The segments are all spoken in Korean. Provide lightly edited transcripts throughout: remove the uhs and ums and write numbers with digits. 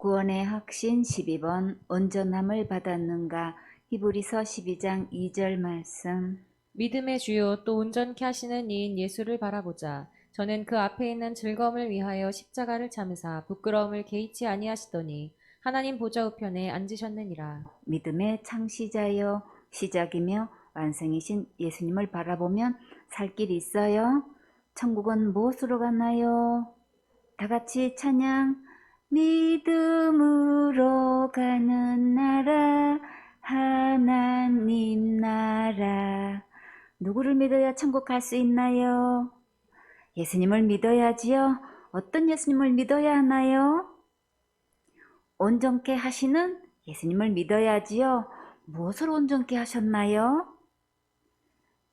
구원의 확신 12번 온전함을 받았는가. 히브리서 12장 2절 말씀. 믿음의 주요 또 온전케 하시는 이인 예수를 바라보자. 저는 그 앞에 있는 즐거움을 위하여 십자가를 참으사 부끄러움을 개의치 아니하시더니 하나님 보좌 우편에 앉으셨느니라. 믿음의 창시자여 시작이며 완성이신 예수님을 바라보면 살 길이 있어요. 천국은 무엇으로 가나요? 다 같이 찬양. 믿음으로 가는 나라, 하나님 나라. 누구를 믿어야 천국 갈 수 있나요? 예수님을 믿어야지요. 어떤 예수님을 믿어야 하나요? 온전케 하시는 예수님을 믿어야지요. 무엇을 온전케 하셨나요?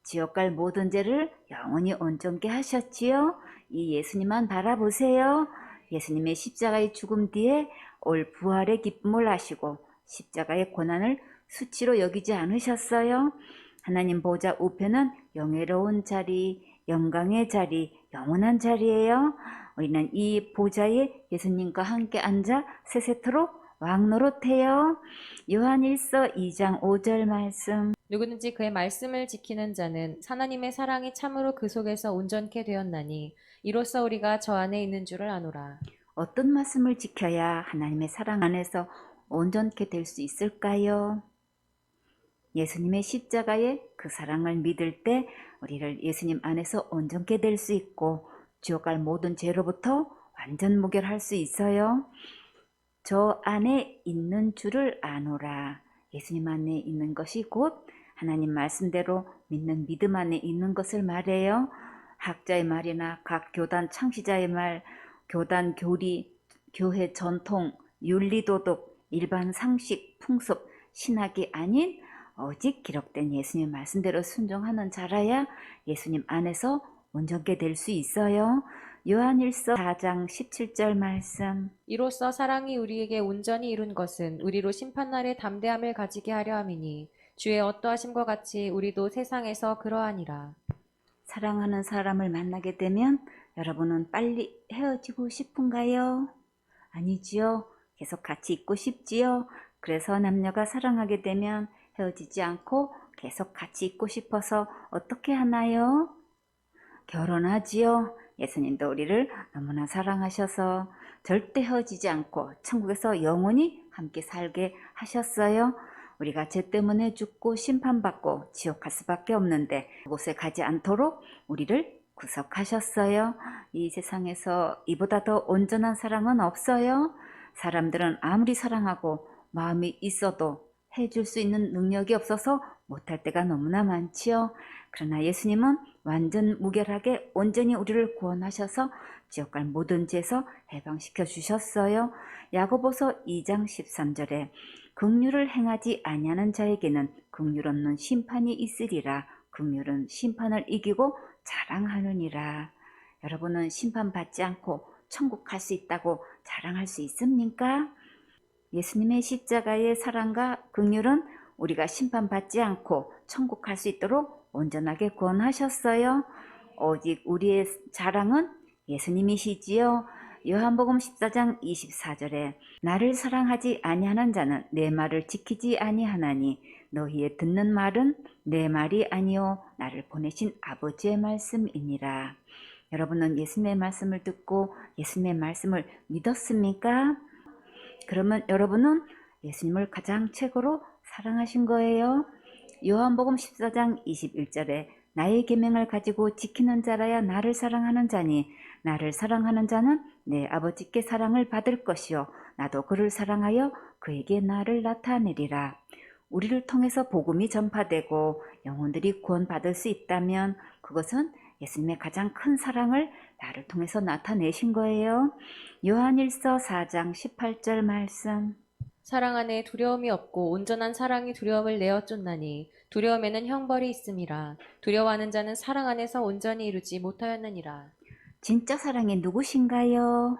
지옥 갈 모든 죄를 영원히 온전케 하셨지요. 이 예수님만 바라보세요. 예수님의 십자가의 죽음 뒤에 올 부활의 기쁨을 아시고 십자가의 고난을 수치로 여기지 않으셨어요. 하나님 보좌 우편은 영예로운 자리, 영광의 자리, 영원한 자리예요. 우리는 이 보좌에 예수님과 함께 앉아 세세토록 왕노릇해요. 요한일서 2장 5절 말씀. 누구든지 그의 말씀을 지키는 자는 하나님의 사랑이 참으로 그 속에서 온전케 되었나니 이로써 우리가 저 안에 있는 줄을 아노라. 어떤 말씀을 지켜야 하나님의 사랑 안에서 온전케 될 수 있을까요? 예수님의 십자가의 그 사랑을 믿을 때 우리를 예수님 안에서 온전케 될 수 있고 지옥 갈 모든 죄로부터 완전 무결할 수 있어요. 저 안에 있는 줄을 아노라. 예수님 안에 있는 것이 곧 하나님 말씀대로 믿는 믿음 안에 있는 것을 말해요. 학자의 말이나 각 교단 창시자의 말, 교단 교리, 교회 전통, 윤리도덕, 일반 상식, 풍습, 신학이 아닌 오직 기록된 예수님 말씀대로 순종하는 자라야 예수님 안에서 온전케 될 수 있어요. 요한일서 4장 17절 말씀. 이로써 사랑이 우리에게 온전히 이룬 것은 우리로 심판날에 담대함을 가지게 하려 함이니 주의 어떠하심과 같이 우리도 세상에서 그러하니라. 사랑하는 사람을 만나게 되면 여러분은 빨리 헤어지고 싶은가요? 아니지요. 계속 같이 있고 싶지요. 그래서 남녀가 사랑하게 되면 헤어지지 않고 계속 같이 있고 싶어서 어떻게 하나요? 결혼하지요. 예수님도 우리를 너무나 사랑하셔서 절대 헤어지지 않고 천국에서 영원히 함께 살게 하셨어요. 우리가 죄 때문에 죽고 심판받고 지옥 갈 수밖에 없는데 그곳에 가지 않도록 우리를 구속하셨어요. 이 세상에서 이보다 더 온전한 사랑은 없어요. 사람들은 아무리 사랑하고 마음이 있어도 해줄 수 있는 능력이 없어서 못할 때가 너무나 많지요. 그러나 예수님은 완전 무결하게 온전히 우리를 구원하셔서 지옥 갈 모든 죄에서 해방시켜 주셨어요. 야고보서 2장 13절에 긍휼을 행하지 아니하는 자에게는 긍휼 없는 심판이 있으리라. 긍휼은 심판을 이기고 자랑하느니라. 여러분은 심판받지 않고 천국 갈 수 있다고 자랑할 수 있습니까? 예수님의 십자가의 사랑과 긍휼은 우리가 심판받지 않고 천국 갈 수 있도록 온전하게 구원하셨어요. 오직 우리의 자랑은 예수님이시지요. 요한복음 14장 24절에 나를 사랑하지 아니하는 자는 내 말을 지키지 아니하나니 너희의 듣는 말은 내 말이 아니요 나를 보내신 아버지의 말씀이니라. 여러분은 예수님의 말씀을 듣고 예수님의 말씀을 믿었습니까? 그러면 여러분은 예수님을 가장 최고로 사랑하신 거예요. 요한복음 14장 21절에 나의 계명을 가지고 지키는 자라야 나를 사랑하는 자니 나를 사랑하는 자는 내 아버지께 사랑을 받을 것이요 나도 그를 사랑하여 그에게 나를 나타내리라. 우리를 통해서 복음이 전파되고 영혼들이 구원받을 수 있다면 그것은 예수님의 가장 큰 사랑을 나를 통해서 나타내신 거예요. 요한일서 4장 18절 말씀. 사랑 안에 두려움이 없고 온전한 사랑이 두려움을 내어 쫓나니 두려움에는 형벌이 있음이라. 두려워하는 자는 사랑 안에서 온전히 이루지 못하였느니라. 진짜 사랑이 누구신가요?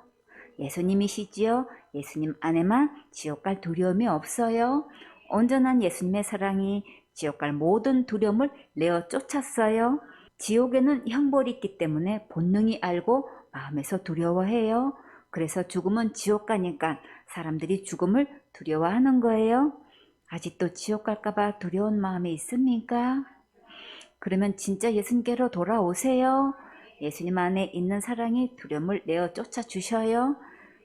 예수님이시지요. 예수님 안에만 지옥 갈 두려움이 없어요. 온전한 예수님의 사랑이 지옥 갈 모든 두려움을 내어 쫓았어요. 지옥에는 형벌이 있기 때문에 본능이 알고 마음에서 두려워해요. 그래서 죽으면 지옥 가니까 사람들이 죽음을 두려워하는 거예요. 아직도 지옥 갈까봐 두려운 마음이 있습니까? 그러면 진짜 예수님께로 돌아오세요. 예수님 안에 있는 사랑이 두려움을 내어 쫓아주셔요.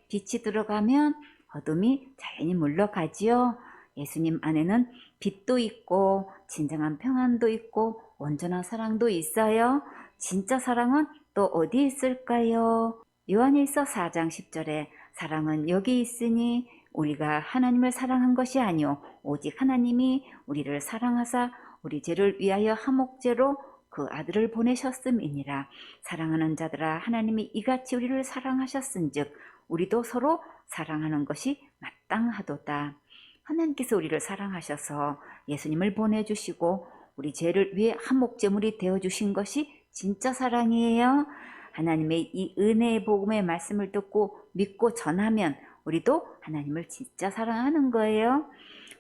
빛이 들어가면 어둠이 자연히 물러가지요. 예수님 안에는 빛도 있고 진정한 평안도 있고 온전한 사랑도 있어요. 진짜 사랑은 또 어디 있을까요? 요한일서 4장 10절에 사랑은 여기 있으니 우리가 하나님을 사랑한 것이 아니요 오직 하나님이 우리를 사랑하사 우리 죄를 위하여 화목제로 그 아들을 보내셨음이니라. 사랑하는 자들아 하나님이 이같이 우리를 사랑하셨은즉 우리도 서로 사랑하는 것이 마땅하도다. 하나님께서 우리를 사랑하셔서 예수님을 보내주시고 우리 죄를 위해 화목제물이 되어주신 것이 진짜 사랑이에요. 하나님의 이 은혜의 복음의 말씀을 듣고 믿고 전하면 우리도 하나님을 진짜 사랑하는 거예요.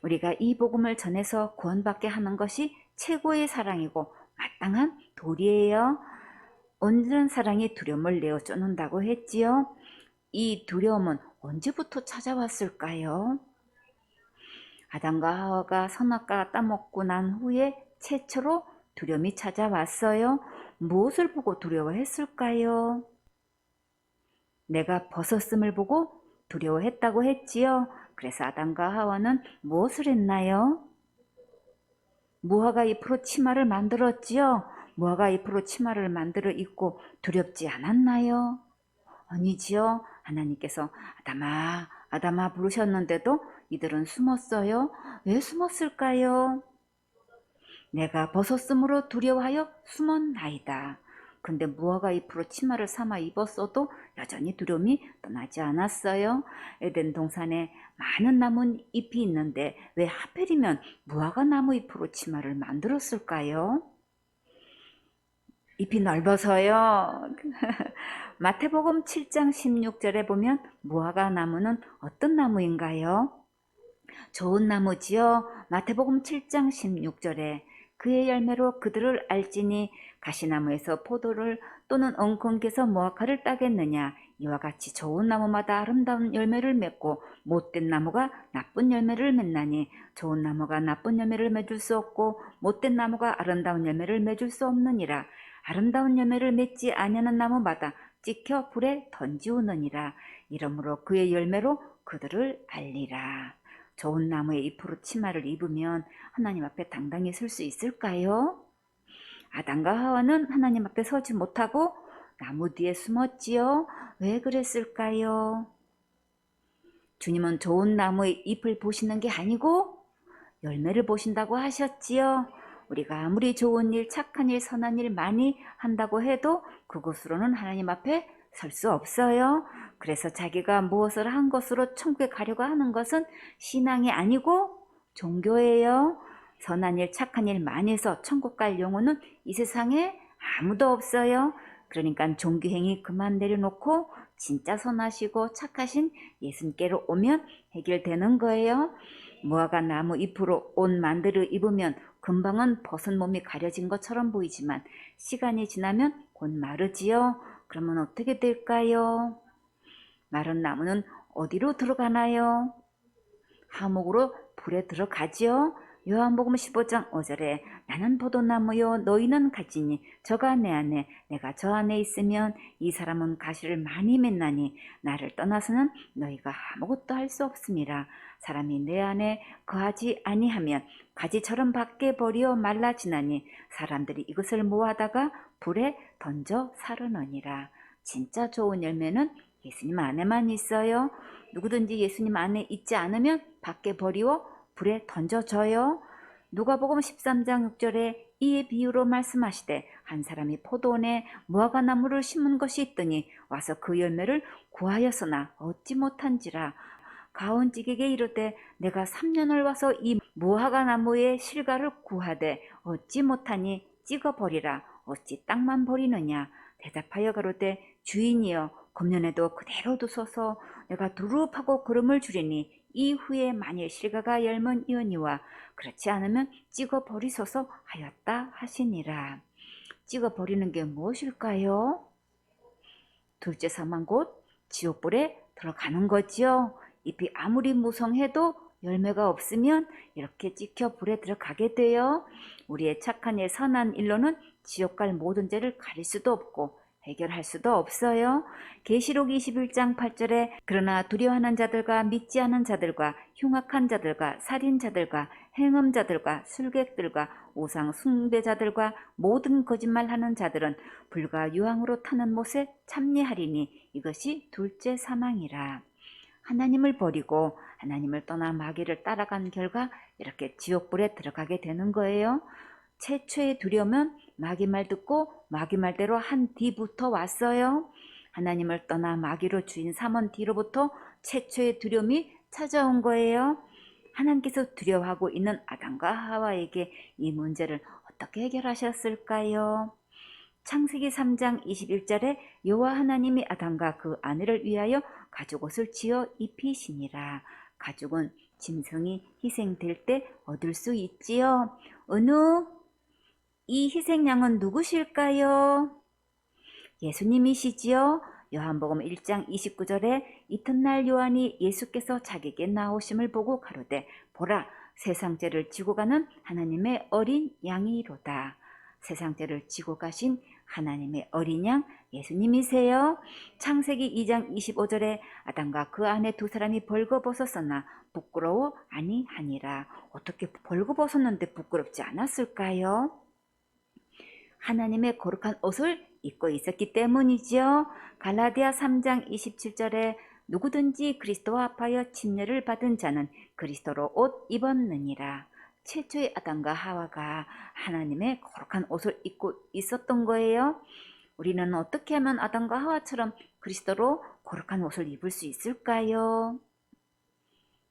우리가 이 복음을 전해서 구원받게 하는 것이 최고의 사랑이고 마땅한 도리예요. 온전한 사랑이 두려움을 내어 쫓는다고 했지요. 이 두려움은 언제부터 찾아왔을까요? 아담과 하와가 선악과 따먹고 난 후에 최초로 두려움이 찾아왔어요. 무엇을 보고 두려워했을까요? 내가 벗었음을 보고 두려워했다고 했지요. 그래서 아담과 하와는 무엇을 했나요? 무화과 잎으로 치마를 만들었지요. 무화과 잎으로 치마를 만들어 입고 두렵지 않았나요? 아니지요. 하나님께서 아담아, 아담아 부르셨는데도 이들은 숨었어요. 왜 숨었을까요? 내가 벗었으므로 두려워하여 숨었나이다. 근데 무화과 잎으로 치마를 삼아 입었어도 여전히 두려움이 떠나지 않았어요. 에덴 동산에 많은 나무 잎이 있는데 왜 하필이면 무화과 나무 잎으로 치마를 만들었을까요? 잎이 넓어서요. 마태복음 7장 16절에 보면 무화과 나무는 어떤 나무인가요? 좋은 나무지요. 마태복음 7장 16절에 그의 열매로 그들을 알지니 가시나무에서 포도를 또는 엉겅퀴에서 무화과를 따겠느냐. 이와 같이 좋은 나무마다 아름다운 열매를 맺고 못된 나무가 나쁜 열매를 맺나니 좋은 나무가 나쁜 열매를 맺을 수 없고 못된 나무가 아름다운 열매를 맺을 수 없느니라. 아름다운 열매를 맺지 아니하는 나무마다 찍혀 불에 던지우느니라. 이러므로 그의 열매로 그들을 알리라. 좋은 나무의 잎으로 치마를 입으면 하나님 앞에 당당히 설 수 있을까요? 아담과 하와는 하나님 앞에 서지 못하고 나무 뒤에 숨었지요. 왜 그랬을까요? 주님은 좋은 나무의 잎을 보시는 게 아니고 열매를 보신다고 하셨지요. 우리가 아무리 좋은 일, 착한 일, 선한 일 많이 한다고 해도 그것으로는 하나님 앞에 설 수 없어요. 그래서 자기가 무엇을 한 것으로 천국에 가려고 하는 것은 신앙이 아니고 종교예요. 선한 일, 착한 일 많이 해서 천국 갈 영혼은 이 세상에 아무도 없어요. 그러니까 종교행위 그만 내려놓고 진짜 선하시고 착하신 예수님께로 오면 해결되는 거예요. 무화과 나무 잎으로 옷 만들어 입으면 금방은 벗은 몸이 가려진 것처럼 보이지만 시간이 지나면 곧 마르지요. 그러면 어떻게 될까요? 마른 나무는 어디로 들어가나요? 하목으로 불에 들어가지요. 요한복음 15장 5절에 나는 포도나무요 너희는 가지니 저가 내 안에 내가 저 안에 있으면 이 사람은 가시를 많이 맺나니 나를 떠나서는 너희가 아무것도 할 수 없음이라. 사람이 내 안에 거하지 아니하면 가지처럼 밖에 버리어 말라지나니 사람들이 이것을 모아다가 불에 던져 사르느니라. 진짜 좋은 열매는 예수님 안에만 있어요. 누구든지 예수님 안에 있지 않으면 밖에 버리워 불에 던져져요. 누가복음 13장 6절에 이의 비유로 말씀하시되 한 사람이 포도원에 무화과 나무를 심은 것이 있더니 와서 그 열매를 구하였으나 얻지 못한지라. 가온직에게 이르되 내가 3년을 와서 이 무화과 나무의 실과를 구하되 얻지 못하니 찍어버리라. 어찌 땅만 버리느냐. 대답하여 가로되 주인이여 금년에도 그대로 두소서. 내가 두릅하고 그름을 주리니 이후에 만일 실과가 열문이오니와 그렇지 않으면 찍어버리소서 하였다 하시니라. 찍어버리는 게 무엇일까요? 둘째 사망 곧 지옥불에 들어가는 거지요. 잎이 아무리 무성해도 열매가 없으면 이렇게 찍혀 불에 들어가게 돼요. 우리의 착한 일, 선한 일로는 지옥 갈 모든 죄를 가릴 수도 없고 해결할 수도 없어요. 계시록 21장 8절에 그러나 두려워하는 자들과 믿지 않은 자들과 흉악한 자들과 살인자들과 행음자들과 술객들과 우상 숭배자들과 모든 거짓말하는 자들은 불과 유황으로 타는 못에 참여하리니 이것이 둘째 사망이라. 하나님을 버리고 하나님을 떠나 마귀를 따라간 결과 이렇게 지옥불에 들어가게 되는 거예요. 최초의 두려움은 마귀 말 듣고 마귀 말대로 한 뒤부터 왔어요. 하나님을 떠나 마귀로 주인 삼은 뒤로부터 최초의 두려움이 찾아온 거예요. 하나님께서 두려워하고 있는 아담과 하와에게 이 문제를 어떻게 해결하셨을까요? 창세기 3장 21절에 여호와 하나님이 아담과 그 아내를 위하여 가죽옷을 지어 입히시니라. 가죽은 짐승이 희생될 때 얻을 수 있지요. 어느 이 희생양은 누구실까요? 예수님이시지요. 요한복음 1장 29절에 이튿날 요한이 예수께서 자기에게 나오심을 보고 가로되 보라 세상 죄를 지고 가는 하나님의 어린 양이로다. 세상 죄를 지고 가신 하나님의 어린 양 예수님이세요. 창세기 2장 25절에 아담과 그 아내 두 사람이 벌거벗었으나 부끄러워 아니하니라. 어떻게 벌거벗었는데 부끄럽지 않았을까요? 하나님의 거룩한 옷을 입고 있었기 때문이지요. 갈라디아 3장 27절에 누구든지 그리스도와 합하여 침례를 받은 자는 그리스도로 옷 입었느니라. 최초의 아담과 하와가 하나님의 거룩한 옷을 입고 있었던 거예요. 우리는 어떻게 하면 아담과 하와처럼 그리스도로 거룩한 옷을 입을 수 있을까요?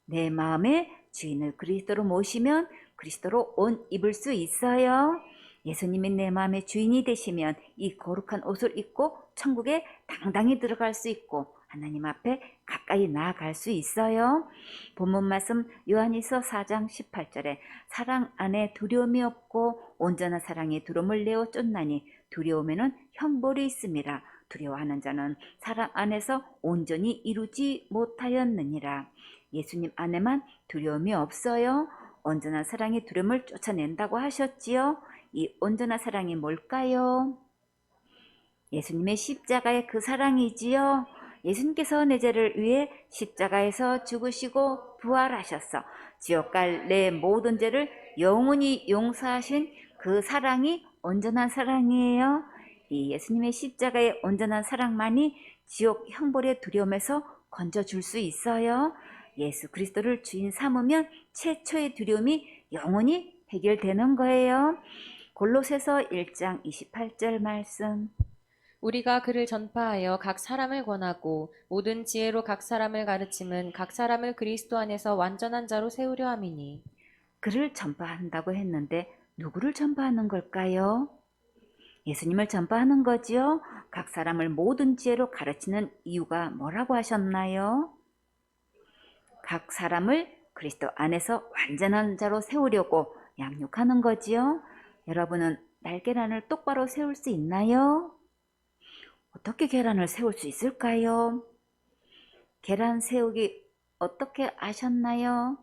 내 마음의 주인을 그리스도로 모시면 그리스도로 옷 입을 수 있어요. 예수님이 내 마음의 주인이 되시면 이 거룩한 옷을 입고 천국에 당당히 들어갈 수 있고 하나님 앞에 가까이 나아갈 수 있어요. 본문 말씀 요한일서 4장 18절에 사랑 안에 두려움이 없고 온전한 사랑이 두려움을 내어 쫓나니 두려움에는 형벌이 있음이라. 두려워하는 자는 사랑 안에서 온전히 이루지 못하였느니라. 예수님 안에만 두려움이 없어요. 온전한 사랑이 두려움을 쫓아낸다고 하셨지요. 이 온전한 사랑이 뭘까요? 예수님의 십자가의 그 사랑이지요. 예수님께서 내 죄를 위해 십자가에서 죽으시고 부활하셔서 지옥 갈 내 모든 죄를 영원히 용서하신 그 사랑이 온전한 사랑이에요. 이 예수님의 십자가의 온전한 사랑만이 지옥 형벌의 두려움에서 건져줄 수 있어요. 예수 그리스도를 주인 삼으면 최초의 두려움이 영원히 해결되는 거예요. 골로새서 1장 28절 말씀. 우리가 그를 전파하여 각 사람을 권하고 모든 지혜로 각 사람을 가르침은 각 사람을 그리스도 안에서 완전한 자로 세우려 함이니. 그를 전파한다고 했는데 누구를 전파하는 걸까요? 예수님을 전파하는 거지요. 각 사람을 모든 지혜로 가르치는 이유가 뭐라고 하셨나요? 각 사람을 그리스도 안에서 완전한 자로 세우려고 양육하는 거지요. 여러분은 날계란을 똑바로 세울 수 있나요? 어떻게 계란을 세울 수 있을까요? 계란 세우기 어떻게 아셨나요?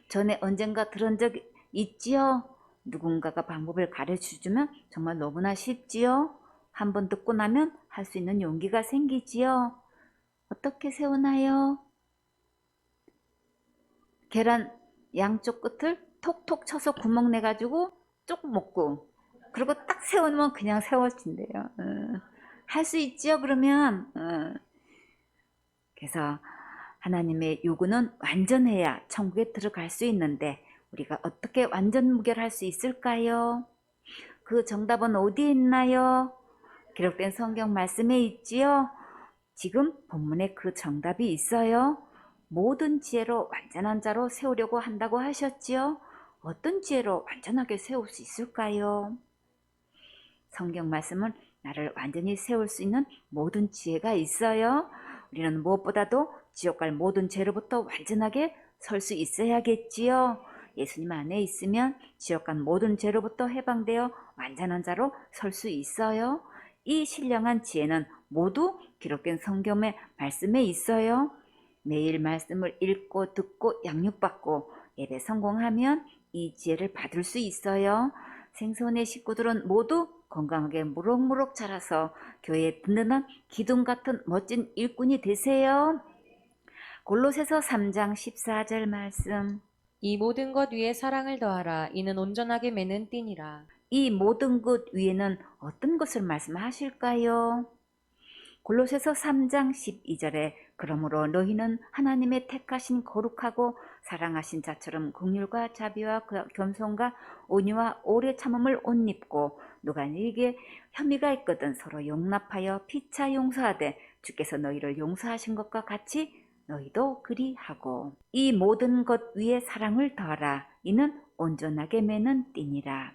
전에 언젠가 들은 적 있지요? 누군가가 방법을 가르쳐주면 정말 너무나 쉽지요? 한번 듣고 나면 할 수 있는 용기가 생기지요? 어떻게 세우나요? 계란 양쪽 끝을 톡톡 쳐서 구멍 내가지고 조금 먹고 그리고 딱 세우면 그냥 세워진대요. 할 수 있지요 그러면. 그래서 하나님의 요구는 완전해야 천국에 들어갈 수 있는데 우리가 어떻게 완전 무결할 수 있을까요? 그 정답은 어디에 있나요? 기록된 성경 말씀에 있지요. 지금 본문에 그 정답이 있어요. 모든 지혜로 완전한 자로 세우려고 한다고 하셨지요. 어떤 지혜로 완전하게 세울 수 있을까요? 성경 말씀은 나를 완전히 세울 수 있는 모든 지혜가 있어요. 우리는 무엇보다도 지옥 갈 모든 죄로부터 완전하게 설 수 있어야겠지요. 예수님 안에 있으면 지옥 갈 모든 죄로부터 해방되어 완전한 자로 설 수 있어요. 이 신령한 지혜는 모두 기록된 성경의 말씀에 있어요. 매일 말씀을 읽고 듣고 양육받고 예배 성공하면 이 지혜를 받을 수 있어요. 생선의 식구들은 모두 건강하게 무럭무럭 자라서 교회의 든든한 기둥 같은 멋진 일꾼이 되세요. 골로새서 3장 14절 말씀. 이 모든 것 위에 사랑을 더하라. 이는 온전하게 매는 띠니라. 이 모든 것 위에는 어떤 것을 말씀하실까요? 골로새서 3장 12절에 그러므로 너희는 하나님의 택하신 거룩하고 사랑하신 자처럼 긍휼과 자비와 겸손과 온유와 오래 참음을 옷 입고 누가 너희에게 혐의가 있거든 서로 용납하여 피차 용서하되 주께서 너희를 용서하신 것과 같이 너희도 그리하고 이 모든 것 위에 사랑을 더하라. 이는 온전하게 매는 띠니라.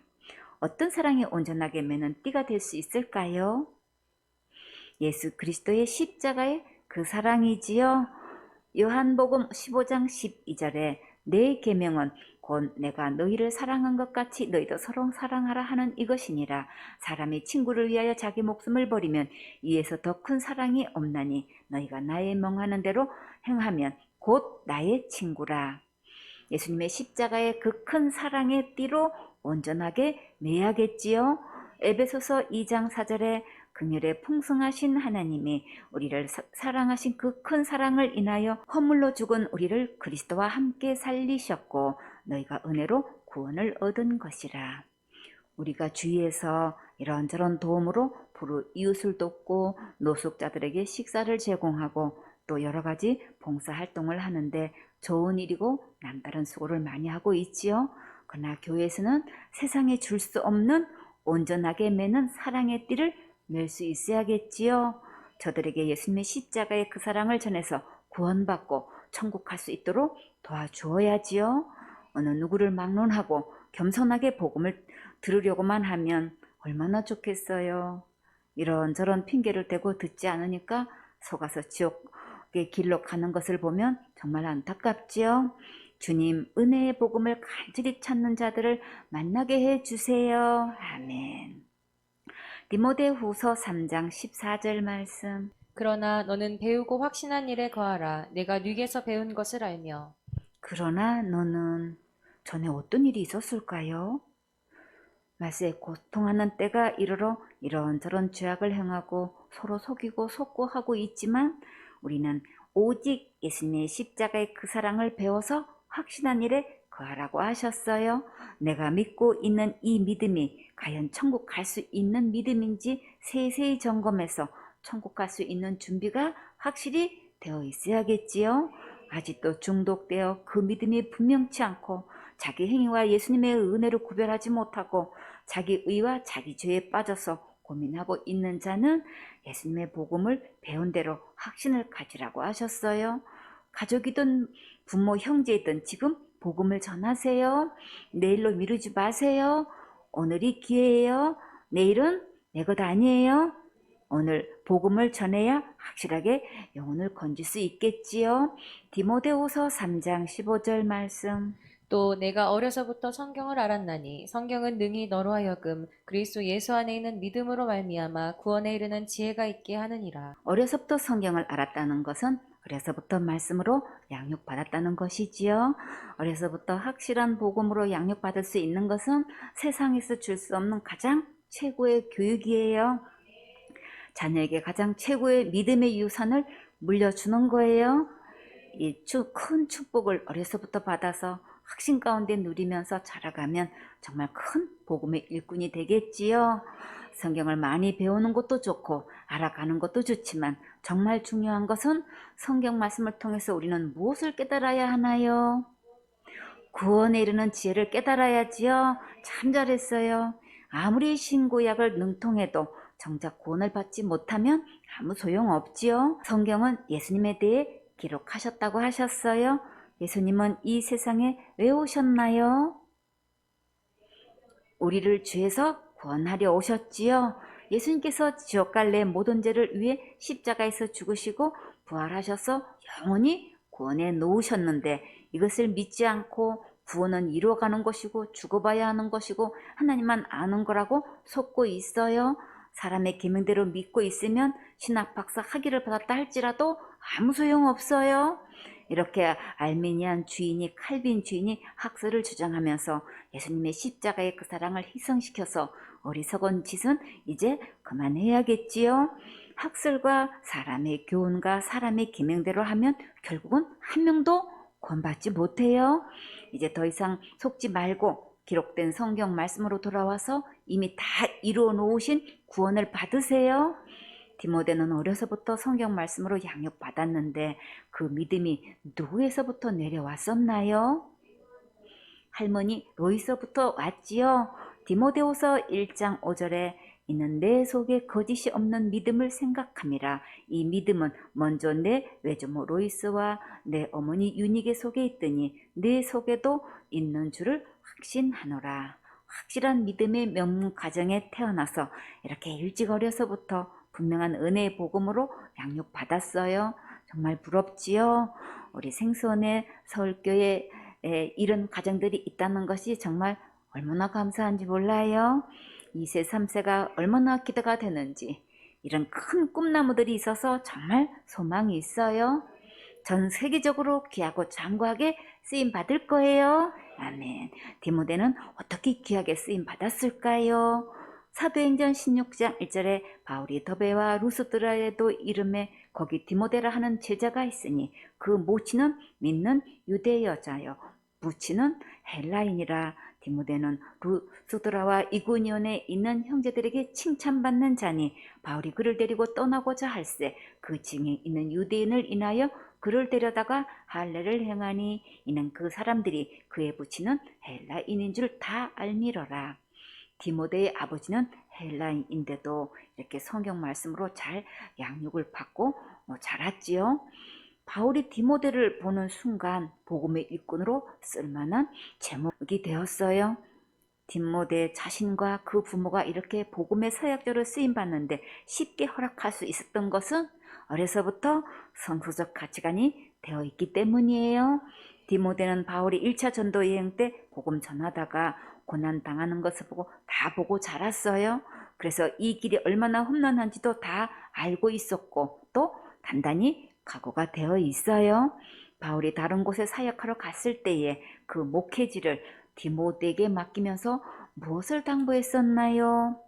어떤 사랑이 온전하게 매는 띠가 될 수 있을까요? 예수 그리스도의 십자가의 그 사랑이지요. 요한복음 15장 12절에 내 계명은 곧 내가 너희를 사랑한 것 같이 너희도 서로 사랑하라 하는 이것이니라. 사람이 친구를 위하여 자기 목숨을 버리면 이에서 더 큰 사랑이 없나니 너희가 나의 명하는 대로 행하면 곧 나의 친구라. 예수님의 십자가의 그 큰 사랑의 띠로 온전하게 매야겠지요. 에베소서 2장 4절에 긍휼에 풍성하신 하나님이 우리를 사랑하신 그 큰 사랑을 인하여 허물로 죽은 우리를 그리스도와 함께 살리셨고 너희가 은혜로 구원을 얻은 것이라. 우리가 주위에서 이런저런 도움으로 부르 이웃을 돕고 노숙자들에게 식사를 제공하고 또 여러 가지 봉사활동을 하는데 좋은 일이고 남다른 수고를 많이 하고 있지요. 그러나 교회에서는 세상에 줄 수 없는 온전하게 매는 사랑의 띠를 맬 수 있어야겠지요. 저들에게 예수님의 십자가의 그 사랑을 전해서 구원받고 천국 갈 수 있도록 도와주어야지요. 어느 누구를 막론하고 겸손하게 복음을 들으려고만 하면 얼마나 좋겠어요. 이런저런 핑계를 대고 듣지 않으니까 속아서 지옥의 길로 가는 것을 보면 정말 안타깝지요. 주님 은혜의 복음을 간절히 찾는 자들을 만나게 해주세요. 아멘. 디모데후서 3장 14절 말씀. 그러나 너는 배우고 확신한 일에 거하라. 내가 뉘게서 배운 것을 알며. 그러나 너는 전에 어떤 일이 있었을까요? 말세에 고통하는 때가 이르러 이런저런 죄악을 행하고 서로 속이고 속고하고 있지만 우리는 오직 예수님의 십자가의 그 사랑을 배워서 확신한 일에 거하라고 하셨어요. 내가 믿고 있는 이 믿음이 과연 천국 갈 수 있는 믿음인지 세세히 점검해서 천국 갈 수 있는 준비가 확실히 되어 있어야겠지요. 아직도 중독되어 그 믿음이 분명치 않고 자기 행위와 예수님의 은혜를 구별하지 못하고 자기 의와 자기 죄에 빠져서 고민하고 있는 자는 예수님의 복음을 배운 대로 확신을 가지라고 하셨어요. 가족이든 부모 형제이든 지금 복음을 전하세요. 내일로 미루지 마세요. 오늘이 기회예요. 내일은 내 것 아니에요. 오늘 복음을 전해야 확실하게 영혼을 건질 수 있겠지요. 디모데후서 3장 15절 말씀. 또 내가 어려서부터 성경을 알았나니 성경은 능히 너로 하여금 그리스도 예수 안에 있는 믿음으로 말미암아 구원에 이르는 지혜가 있게 하느니라. 어려서부터 성경을 알았다는 것은 어려서부터 말씀으로 양육받았다는 것이지요. 어려서부터 확실한 복음으로 양육받을 수 있는 것은 세상에서 줄 수 없는 가장 최고의 교육이에요. 자녀에게 가장 최고의 믿음의 유산을 물려주는 거예요. 이 큰 축복을 어려서부터 받아서 확신 가운데 누리면서 자라가면 정말 큰 복음의 일꾼이 되겠지요. 성경을 많이 배우는 것도 좋고 알아가는 것도 좋지만 정말 중요한 것은 성경 말씀을 통해서 우리는 무엇을 깨달아야 하나요? 구원에 이르는 지혜를 깨달아야지요. 참 잘했어요. 아무리 신구약을 능통해도 정작 구원을 받지 못하면 아무 소용없지요. 성경은 예수님에 대해 기록하셨다고 하셨어요. 예수님은 이 세상에 왜 오셨나요? 우리를 죄에서 구원하려 오셨지요. 예수님께서 지옥 갈래 모든 죄를 위해 십자가에서 죽으시고 부활하셔서 영원히 구원해 놓으셨는데 이것을 믿지 않고 구원은 이루어가는 것이고 죽어봐야 하는 것이고 하나님만 아는 거라고 속고 있어요. 사람의 계명대로 믿고 있으면 신학 박사 학위를 받았다 할지라도 아무 소용 없어요. 이렇게 알미니안 주인이 칼빈 주인이 학설을 주장하면서 예수님의 십자가의 그 사랑을 희생시켜서 어리석은 짓은 이제 그만해야겠지요. 학설과 사람의 교훈과 사람의 기명대로 하면 결국은 한 명도 구원받지 못해요. 이제 더 이상 속지 말고 기록된 성경 말씀으로 돌아와서 이미 다 이루어 놓으신 구원을 받으세요. 디모데는 어려서부터 성경 말씀으로 양육받았는데 그 믿음이 누구에서부터 내려왔었나요? 할머니 로이서부터 왔지요. 디모데후서 1장 5절에 이는 내 속에 거짓이 없는 믿음을 생각함이라. 이 믿음은 먼저 내 외조모 로이스와 내 어머니 유니게 속에 있더니 내 속에도 있는 줄을 확신하노라. 확실한 믿음의 명문 가정에 태어나서 이렇게 일찍 어려서부터 분명한 은혜의 복음으로 양육받았어요. 정말 부럽지요. 우리 생수원의 서울교회 이런 가정들이 있다는 것이 정말 얼마나 감사한지 몰라요. 2세, 3세가 얼마나 기대가 되는지 이런 큰 꿈나무들이 있어서 정말 소망이 있어요. 전 세계적으로 귀하고 장구하게 쓰임 받을 거예요. 아멘. 디모데는 어떻게 귀하게 쓰임 받았을까요? 사도행전 16장 1절에 바울이 더베와 루스드라에도 이름에 거기 디모데라 하는 제자가 있으니 그 모친은 믿는 유대 여자요 부친은 헬라인이라. 디모데는 루스드라와 이고니온에 있는 형제들에게 칭찬받는 자니 바울이 그를 데리고 떠나고자 할세 그 징에 있는 유대인을 인하여 그를 데려다가 할례를 행하니 이는 그 사람들이 그의 부친은 헬라인인 줄 다 알미러라. 디모데의 아버지는 헬라인인데도 이렇게 성경 말씀으로 잘 양육을 받고 자랐지요. 바울이 디모데를 보는 순간 복음의 일꾼으로 쓸만한 제목이 되었어요. 디모데 자신과 그 부모가 이렇게 복음의 서약자로 쓰임받는데 쉽게 허락할 수 있었던 것은 어려서부터 성서적 가치관이 되어 있기 때문이에요. 디모데는 바울이 1차 전도 여행 때 복음 전하다가 고난 당하는 것을 보고 자랐어요. 그래서 이 길이 얼마나 험난한지도 다 알고 있었고 또 단단히 각오가 되어 있어요. 바울이 다른 곳에 사역하러 갔을 때에 그 목회지를 디모데에게 맡기면서 무엇을 당부했었나요?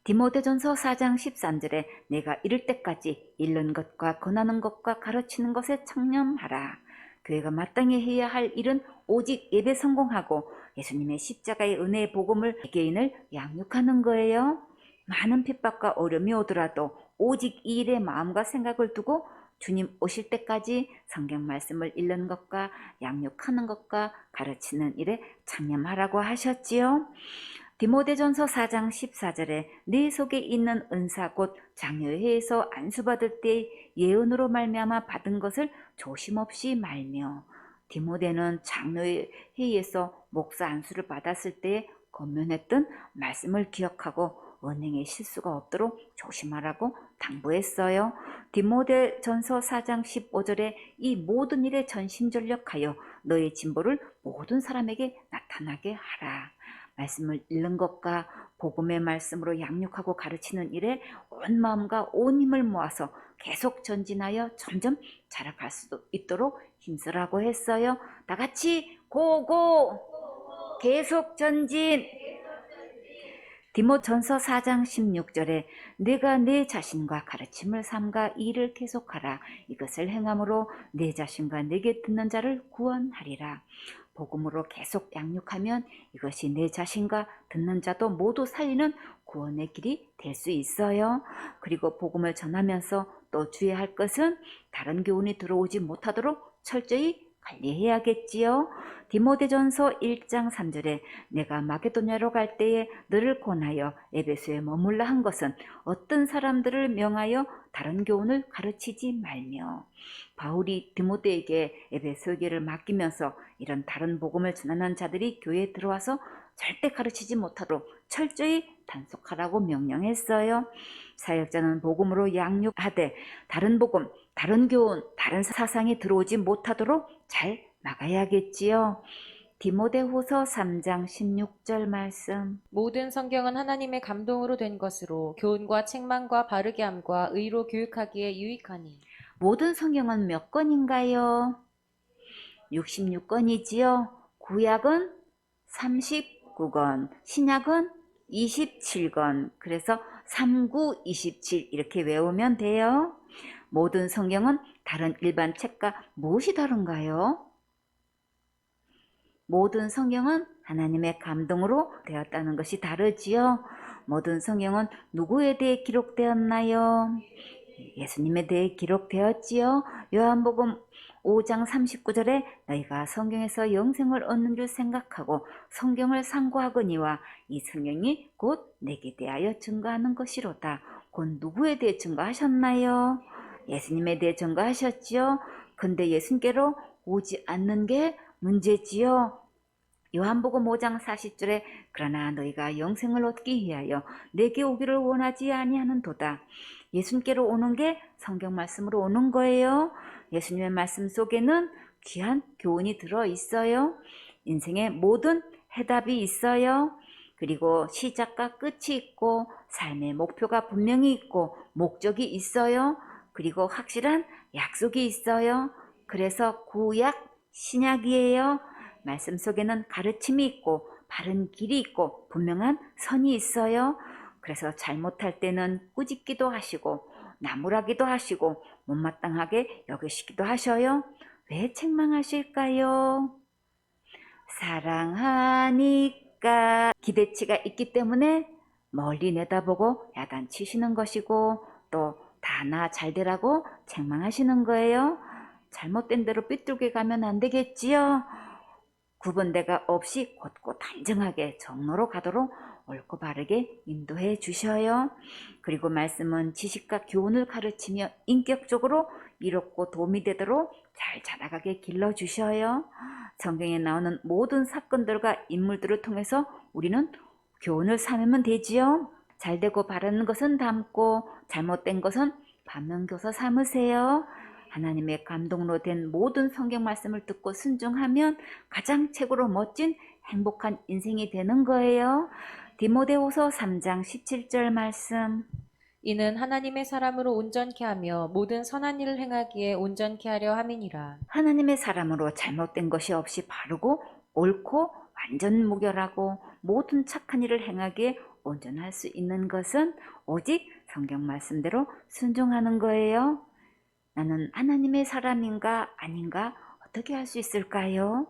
디모데전서 4장 13절에 내가 이를 때까지 잃는 것과 권하는 것과 가르치는 것에 청렴하라. 교회가 마땅히 해야 할 일은 오직 예배 성공하고 예수님의 십자가의 은혜의 복음을 개개인을 양육하는 거예요. 많은 핍박과 어려움이 오더라도 오직 이 일에 마음과 생각을 두고 주님 오실 때까지 성경 말씀을 읽는 것과 양육하는 것과 가르치는 일에 창념하라고 하셨지요. 디모데전서 4장 14절에 네 속에 있는 은사 곧 장로회에서 안수받을 때 예언으로 말미암아 받은 것을 조심없이 말며. 디모데는 장로회에서 목사 안수를 받았을 때 권면했던 말씀을 기억하고 언행에 실수가 없도록 조심하라고 당부했어요. 디모데전서 4장 15절에 이 모든 일에 전심전력하여 너의 진보를 모든 사람에게 나타나게 하라. 말씀을 읽는 것과 복음의 말씀으로 양육하고 가르치는 일에 온 마음과 온 힘을 모아서 계속 전진하여 점점 자라갈 수 있도록 힘쓰라고 했어요. 다 같이 고고 계속 전진. 디모전서 4장 16절에 내가 내 자신과 가르침을 삼가 이 일을 계속하라. 이것을 행함으로 내 자신과 내게 듣는 자를 구원하리라. 복음으로 계속 양육하면 이것이 내 자신과 듣는 자도 모두 살리는 구원의 길이 될 수 있어요. 그리고 복음을 전하면서 또 주의할 것은 다른 교훈이 들어오지 못하도록 철저히 관리해야겠지요. 디모데전서 1장 3절에 내가 마게도냐로 갈 때에 너를 권하여 에베소에 머물라 한 것은 어떤 사람들을 명하여 다른 교훈을 가르치지 말며. 바울이 디모데에게 에베소 교회를 맡기면서 이런 다른 복음을 전하는 자들이 교회에 들어와서 절대 가르치지 못하도록 철저히 단속하라고 명령했어요. 사역자는 복음으로 양육하되 다른 복음, 다른 교훈, 다른 사상이 들어오지 못하도록 잘 막아야겠지요. 디모데후서 3장 16절 말씀. 모든 성경은 하나님의 감동으로 된 것으로 교훈과 책망과 바르게 함과 의로 교육하기에 유익하니 모든 성경은 몇 권인가요? 66권이지요. 구약은 39권, 신약은 27권. 그래서 3927 이렇게 외우면 돼요. 모든 성경은 다른 일반 책과 무엇이 다른가요? 모든 성경은 하나님의 감동으로 되었다는 것이 다르지요. 모든 성경은 누구에 대해 기록되었나요? 예수님에 대해 기록되었지요. 요한복음 5장 39절에 너희가 성경에서 영생을 얻는 줄 생각하고 성경을 상고하거니와 이 성경이 곧 내게 대하여 증거하는 것이로다. 곧 누구에 대해 증거하셨나요? 예수님에 대해 증거하셨지요. 근데 예수님께로 오지 않는 게 문제지요. 요한복음 5장 40절에 그러나 너희가 영생을 얻기 위하여 내게 오기를 원하지 아니하는도다. 예수님께로 오는 게 성경 말씀으로 오는 거예요. 예수님의 말씀 속에는 귀한 교훈이 들어 있어요. 인생의 모든 해답이 있어요. 그리고 시작과 끝이 있고 삶의 목표가 분명히 있고 목적이 있어요. 그리고 확실한 약속이 있어요. 그래서 구약 신약이에요. 말씀 속에는 가르침이 있고 바른 길이 있고 분명한 선이 있어요. 그래서 잘못할 때는 꾸짖기도 하시고 나무라기도 하시고 못마땅하게 여기시기도 하셔요. 왜 책망하실까요? 사랑하니까. 기대치가 있기 때문에 멀리 내다보고 야단치시는 것이고 또 다 나 잘되라고 책망하시는 거예요. 잘못된 대로 삐뚤게 가면 안 되겠지요. 구분대가 없이 곧고 단정하게 정로로 가도록 옳고 바르게 인도해 주셔요. 그리고 말씀은 지식과 교훈을 가르치며 인격적으로 이롭고 도움이 되도록 잘 자라가게 길러주셔요. 성경에 나오는 모든 사건들과 인물들을 통해서 우리는 교훈을 삼으면 되지요. 잘되고 바라는 것은 담고 잘못된 것은 반면교사 삼으세요. 하나님의 감동으로 된 모든 성경 말씀을 듣고 순종하면 가장 최고로 멋진 행복한 인생이 되는 거예요. 디모데후서 3장 17절 말씀. 이는 하나님의 사람으로 온전케 하며 모든 선한 일을 행하기에 온전케 하려 함이니라. 하나님의 사람으로 잘못된 것이 없이 바르고 옳고 완전 무결하고 모든 착한 일을 행하기에 온전할 수 있는 것은 오직 성경 말씀대로 순종하는 거예요. 나는 하나님의 사람인가 아닌가 어떻게 할 수 있을까요?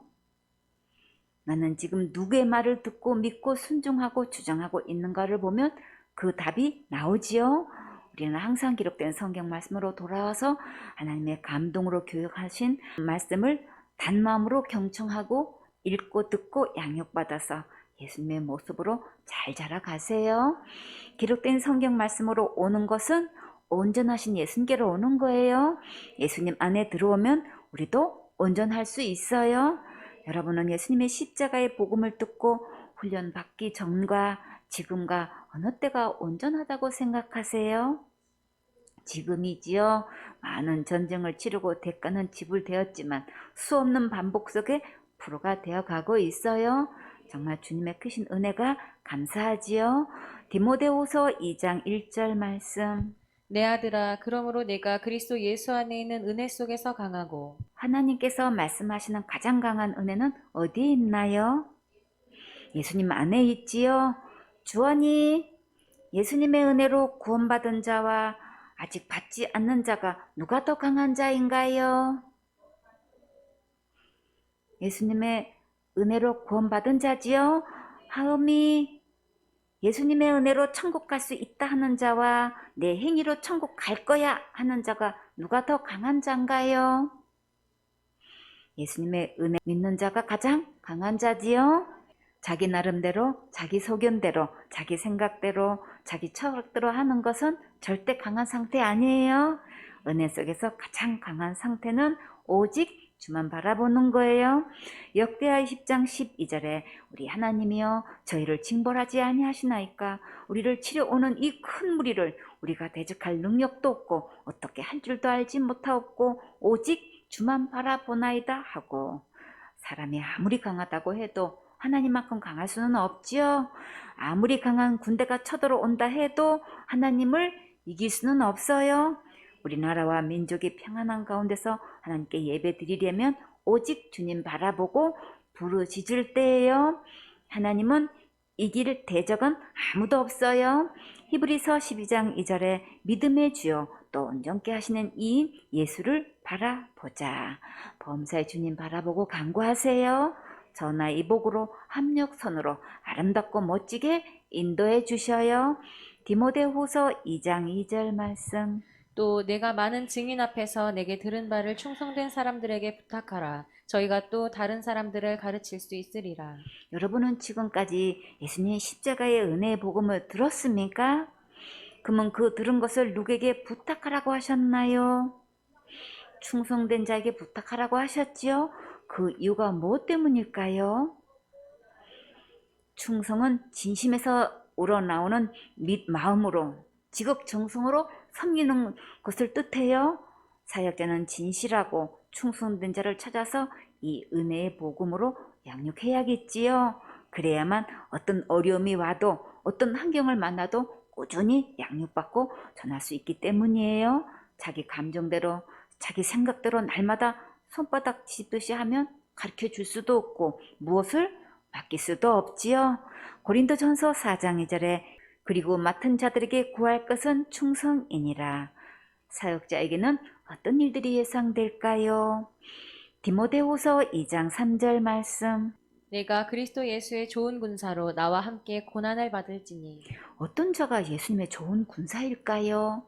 나는 지금 누구의 말을 듣고 믿고 순종하고 주장하고 있는가를 보면 그 답이 나오지요. 우리는 항상 기록된 성경 말씀으로 돌아와서 하나님의 감동으로 교육하신 말씀을 단마음으로 경청하고 읽고 듣고 양육받아서 예수님의 모습으로 잘 자라가세요. 기록된 성경 말씀으로 오는 것은 온전하신 예수님께로 오는 거예요. 예수님 안에 들어오면 우리도 온전할 수 있어요. 여러분은 예수님의 십자가의 복음을 듣고 훈련받기 전과 지금과 어느 때가 온전하다고 생각하세요? 지금이지요. 많은 전쟁을 치르고 대가는 지불되었지만 수없는 반복 속에 프로가 되어가고 있어요. 정말 주님의 크신 은혜가 감사하지요. 디모데후서 2장 1절 말씀. 내 아들아, 그러므로 내가 그리스도 예수 안에 있는 은혜 속에서 강하고 하나님께서 말씀하시는 가장 강한 은혜는 어디에 있나요? 예수님 안에 있지요. 주원이 예수님의 은혜로 구원받은 자와 아직 받지 않는 자가 누가 더 강한 자인가요? 예수님의 은혜로 구원받은 자지요. 하음이 예수님의 은혜로 천국 갈 수 있다 하는 자와 내 행위로 천국 갈 거야 하는 자가 누가 더 강한 자인가요? 예수님의 은혜 믿는 자가 가장 강한 자지요. 자기 나름대로, 자기 소견대로, 자기 생각대로, 자기 철학대로 하는 것은 절대 강한 상태 아니에요. 은혜 속에서 가장 강한 상태는 오직 주만 바라보는 거예요. 역대하 20장 12절에 우리 하나님이여 저희를 징벌하지 아니하시나이까. 우리를 치려오는 이 큰 무리를 우리가 대적할 능력도 없고 어떻게 할 줄도 알지 못하옵고 오직 주만 바라보나이다 하고, 사람이 아무리 강하다고 해도 하나님만큼 강할 수는 없지요. 아무리 강한 군대가 쳐들어온다 해도 하나님을 이길 수는 없어요. 우리나라와 민족이 평안한 가운데서 하나님께 예배 드리려면 오직 주님 바라보고 부르짖을 때예요. 하나님은 이길 대적은 아무도 없어요. 히브리서 12장 2절에 믿음의 주요 또 온전케 하시는 이인 예수를 바라보자. 범사의 주님 바라보고 간구하세요. 저나 이복으로 합력선으로 아름답고 멋지게 인도해 주셔요. 디모데후서 2장 2절 말씀. 또 내가 많은 증인 앞에서 내게 들은 바를 충성된 사람들에게 부탁하라. 저희가 또 다른 사람들을 가르칠 수 있으리라. 여러분은 지금까지 예수님의 십자가의 은혜의 복음을 들었습니까? 그러면 그 들은 것을 누구에게 부탁하라고 하셨나요? 충성된 자에게 부탁하라고 하셨지요? 그 이유가 무엇 때문일까요? 충성은 진심에서 우러나오는 마음으로 지극정성으로 섬기는 것을 뜻해요. 사역자는 진실하고 충성된 자를 찾아서 이 은혜의 복음으로 양육해야겠지요. 그래야만 어떤 어려움이 와도 어떤 환경을 만나도 꾸준히 양육받고 전할 수 있기 때문이에요. 자기 감정대로 자기 생각대로 날마다 손바닥 뒤집듯이 하면 가르쳐 줄 수도 없고 무엇을 맡길 수도 없지요. 고린도전서 4장 2절에 그리고 맡은 자들에게 구할 것은 충성이니라. 사역자에게는 어떤 일들이 예상될까요? 디모데후서 2장 3절 말씀. 내가 그리스도 예수의 좋은 군사로 나와 함께 고난을 받을지니. 어떤 자가 예수님의 좋은 군사일까요?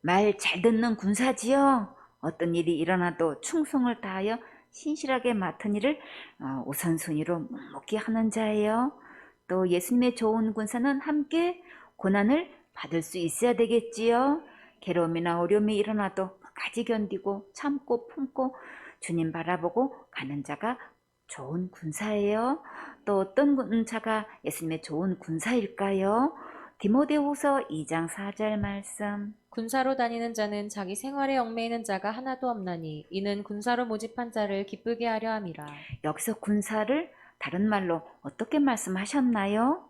말 잘 듣는 군사지요. 어떤 일이 일어나도 충성을 다하여 신실하게 맡은 일을 우선순위로 묵묵히 하는 자예요. 또 예수님의 좋은 군사는 함께 고난을 받을 수 있어야 되겠지요. 괴로움이나 어려움이 일어나도 끝까지 견디고 참고 품고 주님 바라보고 가는 자가 좋은 군사예요. 또 어떤 자가 예수님의 좋은 군사일까요? 디모데후서 2장 4절 말씀. 군사로 다니는 자는 자기 생활에 얽매이는 자가 하나도 없나니 이는 군사로 모집한 자를 기쁘게 하려 함이라. 여기서 군사를 다른 말로 어떻게 말씀하셨나요?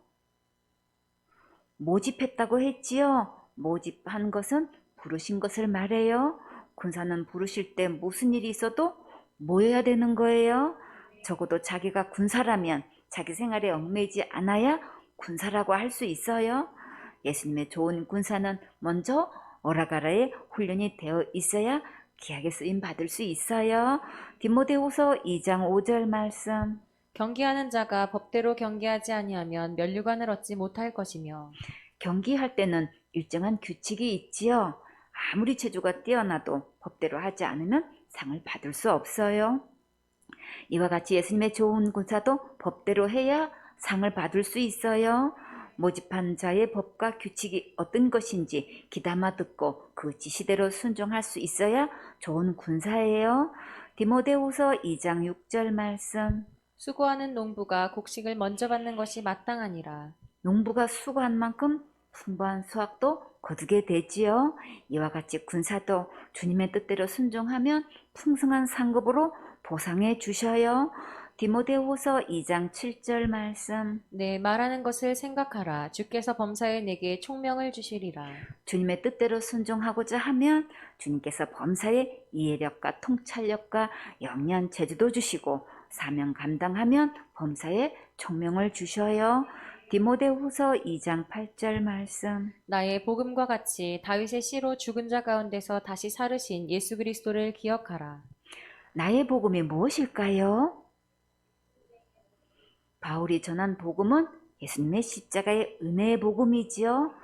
모집했다고 했지요. 모집한 것은 부르신 것을 말해요. 군사는 부르실 때 무슨 일이 있어도 모여야 되는 거예요. 적어도 자기가 군사라면 자기 생활에 얽매이지 않아야 군사라고 할 수 있어요. 예수님의 좋은 군사는 먼저 오라가라에 훈련이 되어 있어야 귀하게 쓰임 받을 수 있어요. 디모데후서 2장 5절 말씀. 경기하는 자가 법대로 경기하지 아니하면 면류관을 얻지 못할 것이며. 경기할 때는 일정한 규칙이 있지요. 아무리 체조가 뛰어나도 법대로 하지 않으면 상을 받을 수 없어요. 이와 같이 예수님의 좋은 군사도 법대로 해야 상을 받을 수 있어요. 모집한 자의 법과 규칙이 어떤 것인지 귀담아 듣고 그 지시대로 순종할 수 있어야 좋은 군사예요. 디모데후서 2장 6절 말씀. 수고하는 농부가 곡식을 먼저 받는 것이 마땅하니라. 농부가 수고한 만큼 풍부한 수확도 거두게 되지요. 이와 같이 군사도 주님의 뜻대로 순종하면 풍성한 상급으로 보상해 주셔요. 디모데후서 2장 7절 말씀. 내 말하는 것을 생각하라. 주께서 범사에 내게 총명을 주시리라. 주님의 뜻대로 순종하고자 하면 주님께서 범사에 이해력과 통찰력과 영리한 재주도 주시고 사명 감당하면 범사에 총명을 주셔요. 디모데후서 2장 8절 말씀. 나의 복음과 같이 다윗의 씨로 죽은 자 가운데서 다시 살으신 예수 그리스도를 기억하라. 나의 복음이 무엇일까요? 바울이 전한 복음은 예수님의 십자가의 은혜의 복음이지요.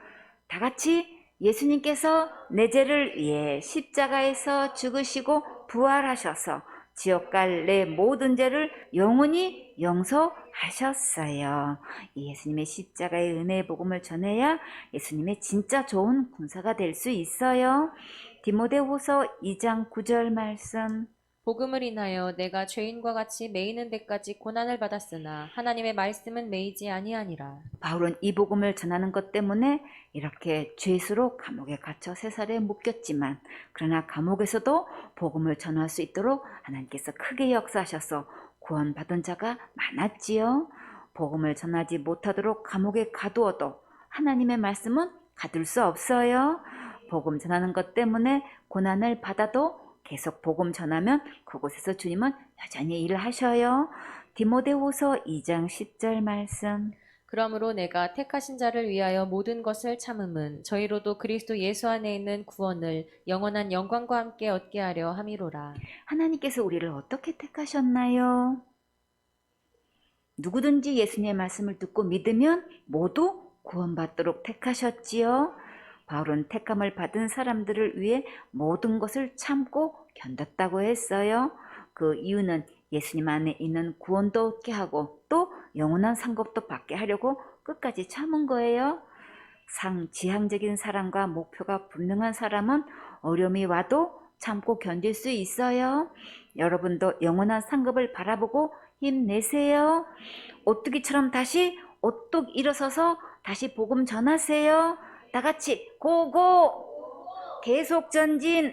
다 같이 예수님께서 내 죄를 위해 십자가에서 죽으시고 부활하셔서 지옥 갈 내 모든 죄를 영원히 용서하셨어요. 이 예수님의 십자가의 은혜의 복음을 전해야 예수님의 진짜 좋은 군사가 될 수 있어요. 디모데후서 2장 9절 말씀. 복음을 인하여 내가 죄인과 같이 매이는 데까지 고난을 받았으나 하나님의 말씀은 매이지 아니하니라. 바울은 이 복음을 전하는 것 때문에 이렇게 죄수로 감옥에 갇혀 세살에 묶였지만 그러나 감옥에서도 복음을 전할 수 있도록 하나님께서 크게 역사하셔서 구원받은 자가 많았지요. 복음을 전하지 못하도록 감옥에 가두어도 하나님의 말씀은 가둘 수 없어요. 복음 전하는 것 때문에 고난을 받아도 계속 복음 전하면 그곳에서 주님은 여전히 일을 하셔요. 디모데후서 2장 10절 말씀. 그러므로 내가 택하신 자를 위하여 모든 것을 참음은 저희로도 그리스도 예수 안에 있는 구원을 영원한 영광과 함께 얻게 하려 함이로라. 하나님께서 우리를 어떻게 택하셨나요? 누구든지 예수님의 말씀을 듣고 믿으면 모두 구원받도록 택하셨지요. 바울은 택함을 받은 사람들을 위해 모든 것을 참고 견뎠다고 했어요. 그 이유는 예수님 안에 있는 구원도 얻게 하고 또 영원한 상급도 받게 하려고 끝까지 참은 거예요. 지향적인 사람과 목표가 분명한 사람은 어려움이 와도 참고 견딜 수 있어요. 여러분도 영원한 상급을 바라보고 힘내세요. 오뚜기처럼 다시 오뚝 일어서서 다시 복음 전하세요. 다 같이 고고! 계속 전진!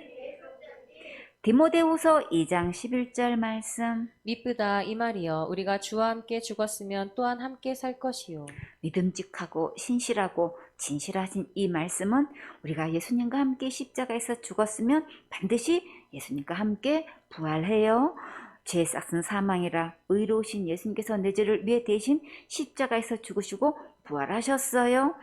디모데후서 2장 11절 말씀. 미쁘다 이 말이여 우리가 주와 함께 죽었으면 또한 함께 살 것이요. 믿음직하고 신실하고 진실하신 이 말씀은 우리가 예수님과 함께 십자가에서 죽었으면 반드시 예수님과 함께 부활해요. 죄의 싹은 사망이라 의로우신 예수님께서 내 죄를 위해 대신 십자가에서 죽으시고 부활하셨어요.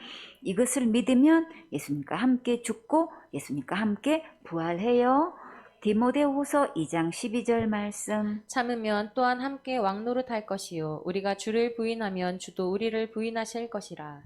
이것을 믿으면 예수님과 함께 죽고 예수님과 함께 부활해요. 디모데후서 2장 12절 말씀. 참으면 또한 함께 왕노릇할 것이요 우리가 주를 부인하면 주도 우리를 부인하실 것이라.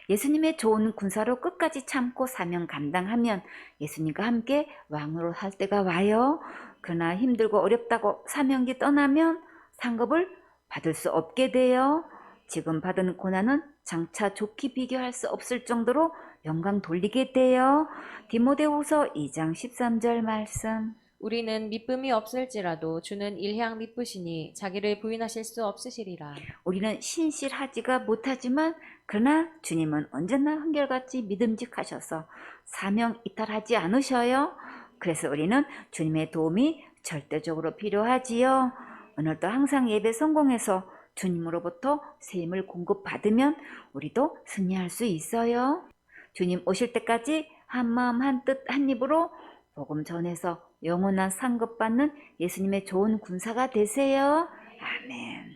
예수님의 좋은 군사로 끝까지 참고 사명 감당하면 예수님과 함께 왕으로 할 때가 와요. 그러나 힘들고 어렵다고 사명지 떠나면 상급을 받을 수 없게 돼요. 지금 받은 고난은 장차 좋게 비교할 수 없을 정도로 영광 돌리게 돼요. 디모데후서 2장 13절 말씀. 우리는 미쁨이 없을지라도 주는 일향 미쁘시니 자기를 부인하실 수 없으시리라. 우리는 신실하지가 못하지만 그러나 주님은 언제나 한결같이 믿음직하셔서 사명 이탈하지 않으셔요. 그래서 우리는 주님의 도움이 절대적으로 필요하지요. 오늘도 항상 예배 성공해서 주님으로부터 새 힘을 공급받으면 우리도 승리할 수 있어요. 주님 오실 때까지 한 마음 한 뜻 한 입으로 복음 전해서 영원한 상급 받는 예수님의 좋은 군사가 되세요. 아멘.